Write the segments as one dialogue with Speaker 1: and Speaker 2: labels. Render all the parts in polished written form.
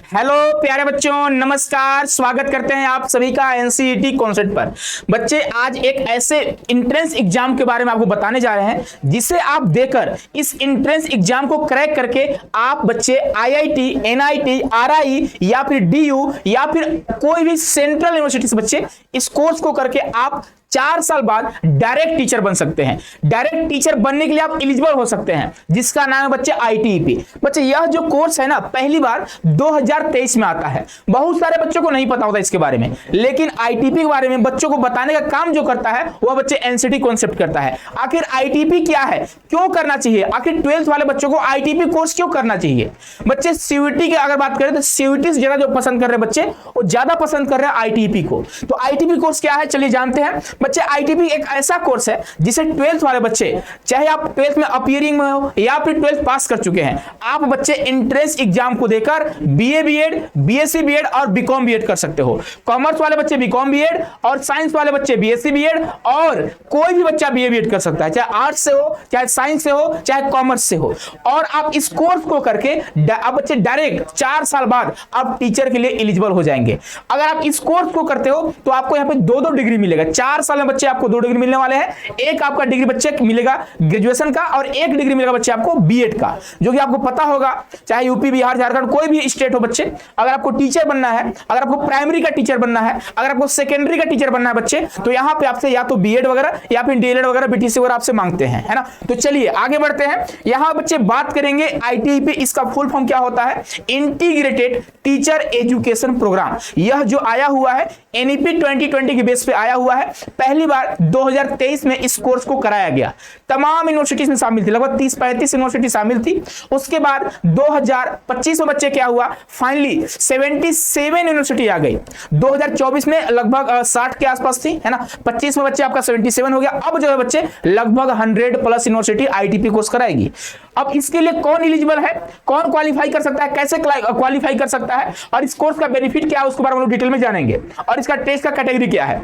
Speaker 1: Hello प्यारे बच्चों, नमस्कार। स्वागत करते हैं आप सभी का एनसीईटी कॉन्सेप्ट पर। बच्चे, आज एक ऐसे इंट्रेंस एग्जाम के बारे में आपको बताने जा रहे हैं जिसे आप देकर इस इंट्रेंस एग्जाम को क्रैक करके आप बच्चे आईआईटी, एनआईटी, आरआई या फिर डीयू या फिर कोई भी सेंट्रल यूनिवर्सिटी से बच्चे इस कोर्स को करके आप 4 साल बाद डायरेक्ट टीचर बन सकते हैं। डायरेक्ट टीचर बनने के लिए आप एलिजिबल हो सकते हैं, जिसका नाम है बच्चे आईटीईपी। बच्चे, यह जो कोर्स है ना, पहली बार 2023 में आता है। बहुत सारे बच्चों को नहीं पता होता इसके बारे में, लेकिन आईटीईपी के बारे में बच्चों को बताने का काम जो करता है वह बच्चे एनसीटी कॉन्सेप्ट करता है। आखिर आईटीईपी क्या है, क्यों करना चाहिए, आखिर 12th वाले बच्चों को आईटीईपी कोर्स क्यों करना चाहिए। बच्चे, सीयूईटी की अगर बात करें तो सीयूईटी से ज्यादा जो पसंद कर रहे हैं बच्चे, वो ज्यादा पसंद कर रहे हैं आईटीईपी को। तो आईटीईपी कोर्स क्या है, चलिए जानते हैं। बच्चे, आईटीपी एक ऐसा कोर्स है जिसे 12th वाले बच्चे, चाहे आप 12th में अपीयरिंग में हो या फिर 12th पास कर चुके हैं, आप बच्चे एंट्रेंस एग्जाम को देकर बीए बीएड, बीएससी बीएड और बीकॉम बीएड कर सकते हो। कॉमर्स वाले बच्चे बीकॉम बीएड और साइंस वाले बच्चे बीएससी बीएड, और कोई भी बच्चा बीए बीएड कर सकता है, चाहे आर्ट्स से हो, चाहे साइंस से हो, चाहे कॉमर्स से हो। और आप इस कोर्स को करके आप बच्चे डायरेक्ट 4 साल बाद आप टीचर के लिए एलिजिबल हो जाएंगे। अगर आप इस कोर्स को करते हो तो आपको यहाँ पे 2-2 डिग्री मिलेगा। 4 साल में बच्चे आपको 2 डिग्री मिलने वाले हैं। एक आपका डिग्री बच्चे मिलेगा ग्रेजुएशन का और एक डिग्री मिलेगा बच्चे आपको बीएड का, जो कि आपको पता होगा, चाहे यूपी, बिहार, झारखंड कोई भी स्टेट हो बच्चे, अगर आपको टीचर बनना है, अगर आपको प्राइमरी का टीचर बनना है, अगर आपको सेकेंडरी का टीचर बनना है बच्चे, तो यहाँ पे आपसे या तो बीएड वगैरह या फिर डीएलएड वगैरह, बीटीसी वगैरह आपसे मांगते हैं, है ना। तो चलिए आगे बढ़ते हैं। यहाँ बच्चे बात करेंगे आईटीईपी, इसका फुल फॉर्म क्या होता है, इंटीग्रेटेड टीचर एजुकेशन प्रोग्राम। यह जो आया हुआ है एनईपी 2020 के बेस पे आया हुआ है। पहली बार 2023 में इस कोर्स को कराया गया। तमाम यूनिवर्सिटीज में शामिल थी, लगभग 30-35 यूनिवर्सिटी शामिल थी। उसके बाद 2025 में बच्चे क्या हुआ, फाइनली 77 यूनिवर्सिटी आ गई। 2024 में लगभग 60 के आसपास थी, है ना। 25 में बच्चे आपका 77 हो गया। अब जो है बच्चे लगभग 100+ यूनिवर्सिटी आईटीपी कोर्स कराएगी। अब इसके लिए कौन एलिजिबल है, कौन क्वालिफाई कर सकता है, कैसे क्वालिफाई कर सकता है, और इस कोर्स का बेनिफिट क्या है, उसके बारे में डिटेल में जानेंगे। और इसका टेस्ट का कैटेगरी क्या है।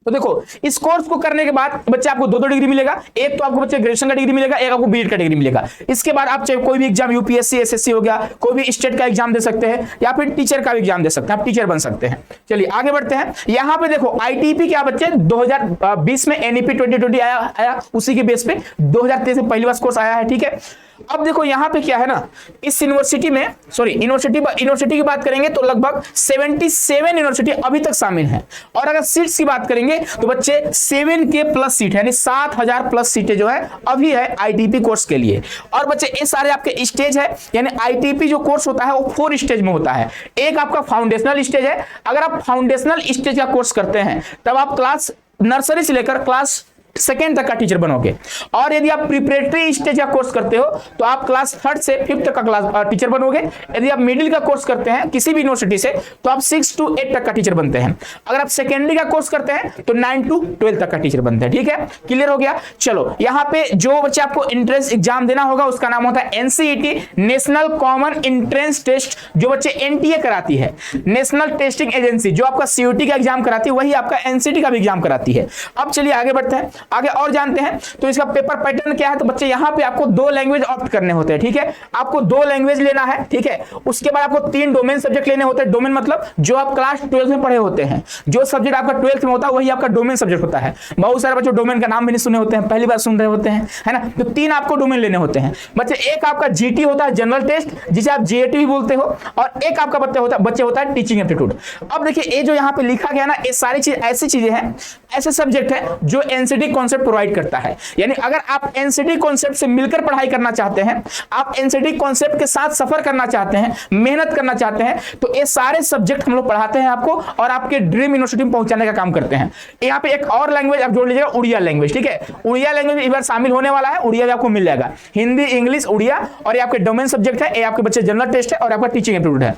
Speaker 1: तो देखो, इस कोर्स को करने के बाद बच्चे आपको 2-2 डिग्री मिलेगा। एक तो आपको बच्चे ग्रेजुएशन का डिग्री मिलेगा, एक आपको बीएड का डिग्री मिलेगा। इसके बाद आप चाहे कोई भी एग्जाम, यूपीएससी, एसएससी हो गया, कोई भी स्टेट का एग्जाम दे सकते हैं या फिर टीचर का भी एग्जाम दे सकते हैं, आप टीचर बन सकते हैं। चलिए आगे बढ़ते हैं। यहाँ पे देखो आईटीईपी क्या बच्चे, 2020 में एनईपी 2020 आया, उसी के बेस पे 2023 में पहली बार कोर्स आया है, ठीक है। अब देखो यहाँ पे क्या है ना, इस यूनिवर्सिटी में, यूनिवर्सिटी की बात करेंगे तो लगभग 77 यूनिवर्सिटी अभी तक शामिल हैं। और अगर सीट्स की बात करेंगे तो बच्चे 7K+ सीट है, यानी 7000+ सीटें जो है अभी है आईटीईपी कोर्स के लिए। और बच्चे ये सारे आपके स्टेज है, यानी आईटीईपी जो कोर्स होता है वो 4 स्टेज में होता है। एक आपका फाउंडेशनल स्टेज है। अगर आप फाउंडेशनल स्टेज का कोर्स करते हैं तब आप क्लास नर्सरी से लेकर क्लास 2nd तक का टीचर बनोगे। और यदि आप प्रिपरेटरी स्टेज का कोर्स करते हो तो आप क्लास 3rd से 5th तक का क्लास टीचर बनोगे। यदि आप मिडिल का कोर्स करते हैं किसी भी यूनिवर्सिटी से तो आप 6 to 8 तक का टीचर बनते हैं। अगर आप सेकेंडरी का कोर्स करते हैं तो 9 to 12 तक का टीचर बनते हैं, ठीक है। क्लियर हो गया। चलो, यहाँ पे जो बच्चे आपको एंट्रेंस एग्जाम देना होगा उसका नाम होता है NCET, National Common Entrance Test, जो बच्चे एनटीए कराती है, नेशनल टेस्टिंग एजेंसी, जो आपका सीयूटी का एग्जाम कराती है वही आपका एनसीटी का भी एग्जाम कराती है। अब चलिए आगे बढ़ते हैं, आगे और जानते हैं। तो इसका पेपर पैटर्न क्या है, तो बच्चे यहाँ पे आपको 2 लैंग्वेज ऑप्ट करने होते हैं, ठीक है। आपको 2 लैंग्वेज लेना है, ठीक है। उसके बाद आपको 3 डोमेन सब्जेक्ट लेने होते हैं। डोमेन मतलब जो आप क्लास 12 में पढ़े होते हैं, जो सब्जेक्ट आपका 12th में होता है वही आपका डोमेन सब्जेक्ट होता है। बहुत सारे बच्चे डोमेन का नाम भी नहीं सुने होते हैं, पहली बार सुन रहे होते हैं, है ना। तो 3 आपको डोमेन लेने होते हैं बच्चे। एक आपका जीटी होता है, जनरल टेस्ट, जिसे आप जीएटी भी बोलते हो, और एक आपका बच्चे होता है टीचिंग एप्टीट्यूड। अब देखिए, ये जो यहाँ पे लिखा गया ना, ये सारी चीज ऐसी चीजें हैं, ऐसे सब्जेक्ट है जो एनसीटी कॉन्सेप्ट प्रोवाइड करता है। यानी अगर आप एनसीटी कॉन्सेप्ट से मिलकर पढ़ाई करना चाहते हैं, आप एनसीटी कॉन्सेप्ट के साथ सफर करना चाहते हैं, मेहनत करना चाहते हैं, तो ये सारे सब्जेक्ट हम लोग पढ़ाते हैं आपको और आपके ड्रीम यूनिवर्सिटी में पहुंचाने का काम करते हैं। यहाँ पे एक और लैंग्वेज आप जोड़ लीजिएगा, उड़िया लैंग्वेज, ठीक है। उड़िया लैंग्वेज इस बार शामिल होने वाला है, उड़िया भी आपको मिल जाएगा। हिंदी, इंग्लिश, उड़िया, और ये आपके डोमेन सब्जेक्ट है, ये आपके बच्चे जनरल टेस्ट है और आपका टीचिंग एप्टीट्यूड है।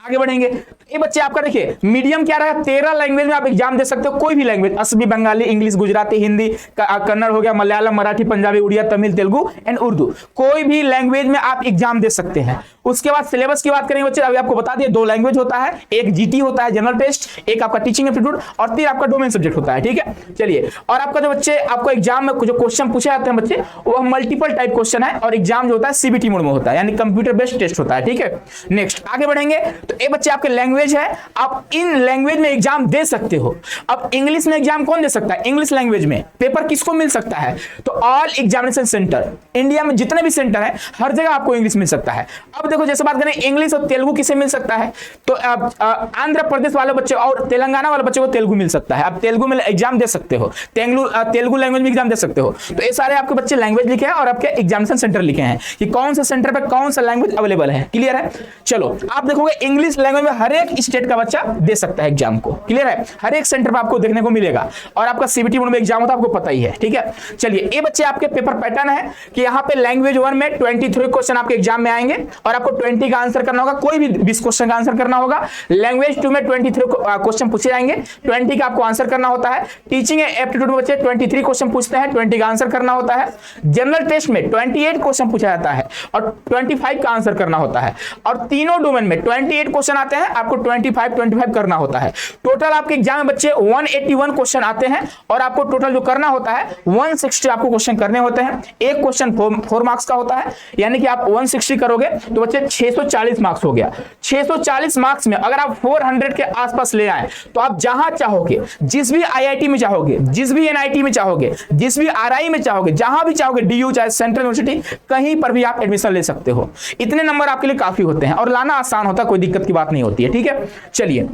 Speaker 1: आगे बढ़ेंगे। ये बच्चे आपका देखिए मीडियम क्या रहा, 13 लैंग्वेज में आप एग्जाम दे सकते हो, कोई भी लैंग्वेज, असमी, बंगाली, इंग्लिश, गुजराती, हिंदी, कन्नड़ हो गया, मलयालम, मराठी, पंजाबी, उड़िया, तमिल, तेलुगु एंड उर्दू, कोई भी लैंग्वेज में आप एग्जाम दे सकते हैं। उसके बाद सिलेबस की बात करेंगे बच्चे, अभी आपको बता दिए 2 लैंग्वेज होता है, एक जीटी होता है जनरल टेस्ट, एक आपका टीचिंग एप्टीट्यूड और 3 आपका डोमेन सब्जेक्ट होता है। ठीक है, चलिए, और आपका जो बच्चे आपको एग्जाम में जो क्वेश्चन पूछे जाते हैं बच्चे, वो मल्टीपल टाइप क्वेश्चन है और एग्जाम जो होता है सीबीटी मोड में होता है, यानी कंप्यूटर बेस्ड टेस्ट होता है। ठीक है, नेक्स्ट आगे बढ़ेंगे। तो ये बच्चे आपके लैंग्वेज है, आप इन लैंग्वेज में एग्जाम दे सकते हो। अब इंग्लिश में एग्जाम कौन दे सकता है, इंग्लिश लैंग्वेज में पेपर किसको मिल सकता है, तो ऑल एग्जामिनेशन सेंटर, इंडिया में जितने भी सेंटर है हर जगह आपको इंग्लिश मिल सकता है। अब देखो जैसे बात करें इंग्लिश और तेलुगु किसे मिल सकता है, तो आंध्र प्रदेश वाले बच्चे और तेलंगाना वाले बच्चे को तेलुगु मिल सकता है, आप तेलुगु में एग्जाम दे सकते हो, तेलुगु लैंग्वेज में एग्जाम दे सकते हो। तो ये सारे आपके बच्चे लैंग्वेज लिखे हैं और आपके एग्जामिनेशन सेंटर लिखे हैं कि कौन सा सेंटर पे कौन सा लैंग्वेज अवेलेबल है। क्लियर है, चलो आप देखोगे इंग्लिश लैंग्वेज में हर एक स्टेट का बच्चा दे सकता है एग्जाम को। क्लियर है, हर एक सेंटर पे आपको देखने को मिलेगा और आपका सीबीटी मोड में एग्जाम होता है, आपको पता ही है। ठीक है, चलिए, ये बच्चे आपके पेपर पैटर्न है कि यहाँ पे लैंग्वेज 1 में 23 क्वेश्चन आपके एग्जाम में आएंगे और आपको 20 का आंसर करना होगा, कोई भी 20 क्वेश्चन का आंसर करना होगा। लैंग्वेज 2 में 23 क्वेश्चन पूछे जाएंगे, 20 का आपको आंसर करना होता है। टीचिंग एप्टीट्यूड में बच्चे 23 क्वेश्चन पूछते हैं, 20 का आंसर करना होता है। जनरल टेस्ट में 28 क्वेश्चन पूछा जाता है और 25 का आंसर करना होता है। और तीनों डोमेन में 28 क्वेश्चन आते हैं, आपको 25 करना होता है। टोटल आपके एग्जाम में बच्चे 181 क्वेश्चन आते हैं और आपको टोटल जो करना होता है 160 आपको क्वेश्चन करने होते हैं। एक क्वेश्चन 4 मार्क्स का होता है, यानी कि आप 160 करोगे तो बच्चे 640 मार्क्स हो गया। 640 मार्क्स में अगर आप 400 के आसपास ले आए तो आप जहां चाहोगे, जिस भी आईआईटी में चाहोगे, जिस भी एनआईटी में चाहोगे, जिस भी आरआई में चाहोगे, जहां भी चाहोगे, डीयू चाहे सेंट्रल यूनिवर्सिटी, कहीं पर भी आप एडमिशन ले सकते हो। इतने नंबर आपके लिए काफी होते हैं और लाना आसान होता है, कोई दिक्कत की बात नहीं होती है। ठीक है, चलिए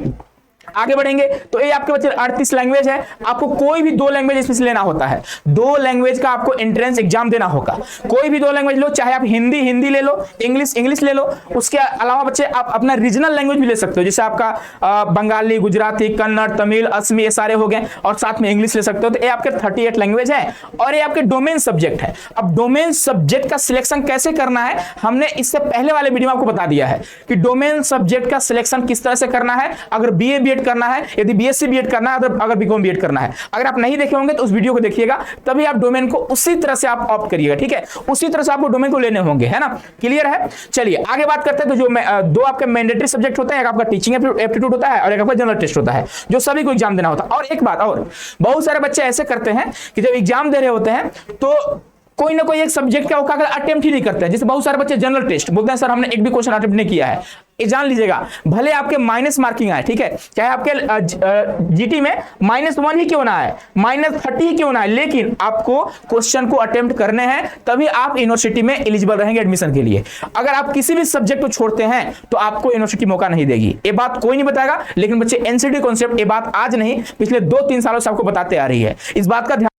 Speaker 1: आगे बढ़ेंगे। तो ये आपके बच्चे 38 लैंग्वेज है, आपको कोई भी 2 लैंग्वेज इसमें से लेना होता है। 2 लैंग्वेज का आपको एंट्रेंस एग्जाम देना होगा, कोई भी 2 लैंग्वेज लो, चाहे आप हिंदी ले लो, इंग्लिश ले लो। उसके अलावा बच्चे आप अपना रीजनल लैंग्वेज भी ले सकते हो, जैसे आपका बंगाली, गुजराती, कन्नड़, तमिल, असमी, ये सारे हो गए और साथ में इंग्लिश ले सकते हो। तो ये आपके 38 लैंग्वेज है और ये आपके डोमेन सब्जेक्ट है। अब डोमेन सब्जेक्ट का सिलेक्शन कैसे करना है, हमने इससे पहले वाले वीडियो में आपको बता दिया है कि डोमेन सब्जेक्ट का सिलेक्शन किस तरह से करना है। अगर बीए बीएड करना है, यदि बीएससी बीएड करना है, अगर बीकॉम बीएड करना है, अगर आप नहीं देखे होंगे तो उस वीडियो को देखिएगा, तभी आप डोमेन को उसी तरह से आप ऑप्ट करिएगा। ठीक है, उसी तरह से आपको डोमेन को लेने होंगे, है ना। क्लियर है, चलिए आगे बात करते हैं। तो जो 2 आपके मैंडेटरी सब्जेक्ट होते हैं, एक आपका टीचिंग एप्टीट्यूड होता है और एक आपका जनरल टेस्ट होता है, जो सभी को एग्जाम देना होता है। और एक बात और, बहुत सारे बच्चे ऐसे करते हैं कि जब एग्जाम दे रहे होते हैं तो कोई ना कोई एक सब्जेक्ट का अटेम्प्ट ही नहीं करते हैं। जैसे बहुत सारे बच्चे जनरल टेस्ट बोलते हैं, सर हमने एक भी क्वेश्चन अटेम्प्ट नहीं किया है। ये जान लीजिएगा, भले आपके माइनस मार्किंग आए, ठीक है, चाहे आपके जीटी में -1 ही क्यों ना आए, -30 ही क्यों ना आए, लेकिन आपको क्वेश्चन को अटेम्प्ट करने हैं, तभी आप यूनिवर्सिटी में एलिजिबल रहेंगे एडमिशन के लिए। अगर आप किसी भी सब्जेक्ट को छोड़ते हैं तो आपको यूनिवर्सिटी मौका नहीं देगी। ये बात कोई नहीं बताएगा, लेकिन बच्चे एनसीटी कॉन्सेप्ट, ये बात आज नहीं, पिछले 2-3 सालों से आपको बताते आ रही है। इस बात का ध्यान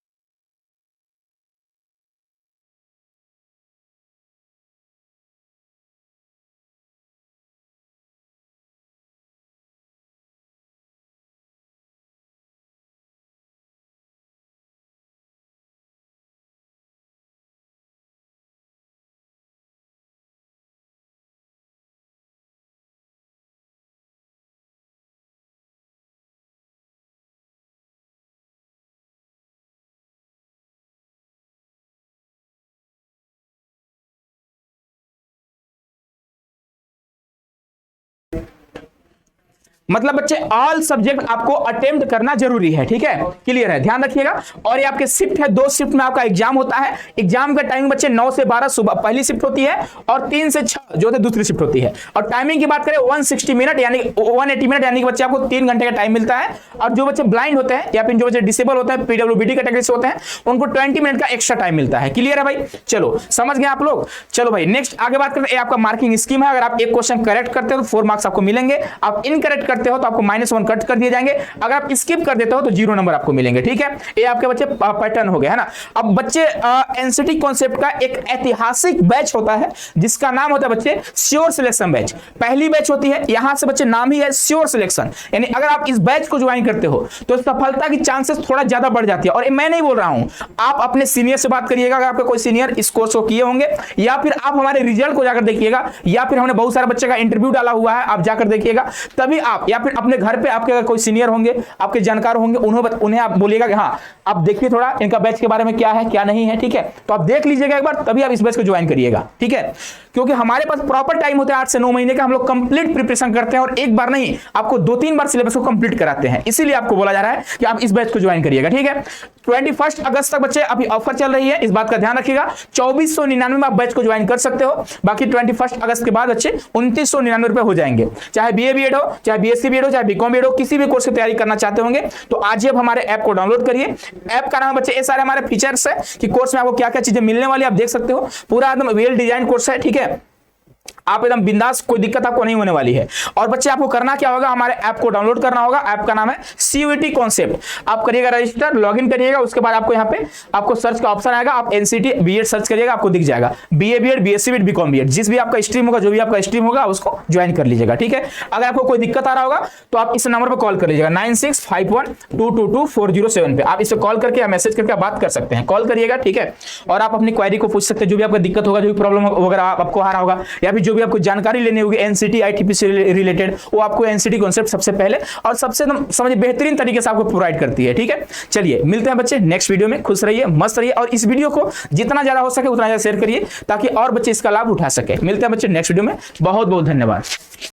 Speaker 1: मतलब बच्चे ऑल सब्जेक्ट आपको अटेम्प्ट करना जरूरी है। ठीक है, क्लियर है, ध्यान रखिएगा। और ये आपके शिफ्ट है, 2 शिफ्ट में आपका एग्जाम होता है। एग्जाम का टाइमिंग बच्चे 9 से 12 सुबह पहली शिफ्ट होती है और 3 से 6 जो है दूसरी शिफ्ट होती है। और टाइमिंग की बात करें 160 मिनट यानी 180 मिनट, यानी कि बच्चे आपको 3 घंटे का टाइम मिलता है। और जो बच्चे ब्लाइंड होते हैं या फिर जो बच्चे डिसेबल होते हैं, पीडब्ल्यूबीडी कैटेगरी से होते हैं, उनको 20 मिनट का एक्स्ट्रा टाइम मिलता है। क्लियर है भाई, चलो समझ गए आप लोग। चलो भाई नेक्स्ट आगे बात करते हैं। आपका मार्किंग स्कीम है, अगर आप एक क्वेश्चन करेक्ट करते हो तो 4 मार्क्स आपको मिलेंगे, आप इनकरेक्ट करते हो तो आपको -1 कट कर दिए जाएंगे, अगर आप स्किप कर देते हो तो 0 नंबर आपको मिलेंगे। ठीक है, ये आपके बच्चे पैटर्न हो गया है ना। अब बच्चे एनसीटी कॉन्सेप्ट का एक ऐतिहासिक बैच होता है जिसका नाम होता है बच्चे श्योर सिलेक्शन बैच। पहली बैच होती है, यहां से बच्चे नाम ही है श्योर सिलेक्शन, यानी अगर आप इस बैच को ज्वाइन करते हो तो सफलता की चांसेस थोड़ा ज्यादा बढ़ जाती है। और मैं नहीं बोल रहा हूं, आप अपने सीनियर से बात करिएगा, अगर आपके कोई सीनियर इस कोर्स को किए होंगे, या फिर आप हमारे रिजल्ट को जाकर देखिएगा, या फिर हमने बहुत सारे बच्चे का इंटरव्यू डाला हुआ है, आप जाकर देखिएगा, तभी आप, या फिर अपने घर पे आपके कोई सीनियर होंगे, आपके जानकार होंगे, उन्हें आप बोलिएगा कि हाँ आप देखिए थोड़ा इनका बैच के बारे में क्या है क्या नहीं है। ठीक है, तो आप देख लीजिएगा एक बार, तभी आप इस बैच को ज्वाइन करिएगा। ठीक है, क्योंकि हमारे पास प्रॉपर टाइम होता है 8 से 9 महीने का, हम लोग कंप्लीट प्रिपरेशन करते हैं और एक बार नहीं आपको 2-3 बार सिलेबस को कंप्लीट कराते हैं, इसीलिए आपको बोला जा रहा है कि आप इस बैच को ज्वाइन करिएगा। ठीक है, 21 अगस्त तक बच्चे अभी ऑफर चल रही है, इस बात का ध्यान रखिएगा। 2499 में आप बैच को ज्वाइन कर सकते हो, बाकी 21 अगस्त के बाद बच्चे 2999 रुपए हो जाएंगे। चाहे बीए बीएड हो, चाहे बीएससी बीएड हो, चाहे बीकॉम बीएड हो, किसी भी कोर्स की तैयारी करना चाहते होंगे तो आज ही आप हमारे ऐप को डाउनलोड करिए। ऐप का नाम बच्चे, ये सारे हमारे फीचर्स है कि कोर्स में आपको क्या क्या चीजें मिलने वाली आप देख सकते हो, पूरा एकदम वेल डिजाइन कोर्स है। ठीक है, आप एकदम बिंदास, कोई दिक्कत आपको नहीं होने वाली है। और बच्चे आपको करना क्या होगा, हमारे ऐप को डाउनलोड करना होगा। ऐप का नाम है सीयूईटी कॉन्सेप्ट, आप करिएगा रजिस्टर, लॉगिन करिएगा, उसके बाद आपको यहाँ पे आपको सर्च का ऑप्शन आएगा, आप एनसीटी बीएड सर्च करिएगा, आपको दिख जाएगा BA BEd, BSc BEd, BCom BEd, जिस भी आपका स्ट्रीम होगा, जो भी आपका स्ट्रीम होगा उसको ज्वाइन कर लीजिएगा। ठीक है, अगर आपको कोई दिक्कत आ रहा होगा तो आप इस नंबर पर कॉल कर लीजिएगा 9651222407 पे, आप इसे कॉल करके या मैसेज करके आप बात कर सकते हैं, कॉल करिएगा। ठीक है, और आप अपनी क्वेरी को पूछ सकते हैं, जो भी आपका दिक्कत होगा, जो भी प्रॉब्लम वगैरह आपको आ रहा होगा, या फिर जो भी आपको जानकारी लेनी होगी एनसीटी आईटीपी से रिलेटेड, वो आपको एनसीटी कॉन्सेप्ट सबसे पहले और सबसे समझिए बेहतरीन तरीके से आपको प्रोवाइड करती है। ठीक है, चलिए मिलते हैं बच्चे नेक्स्ट वीडियो में। खुश रहिए, मस्त रहिए, और इस वीडियो को जितना ज्यादा हो सके उतना ज्यादा शेयर करिए ताकि और बच्चे इसका लाभ उठा सके। मिलते हैं बच्चे नेक्स्ट वीडियो में, बहुत बहुत धन्यवाद।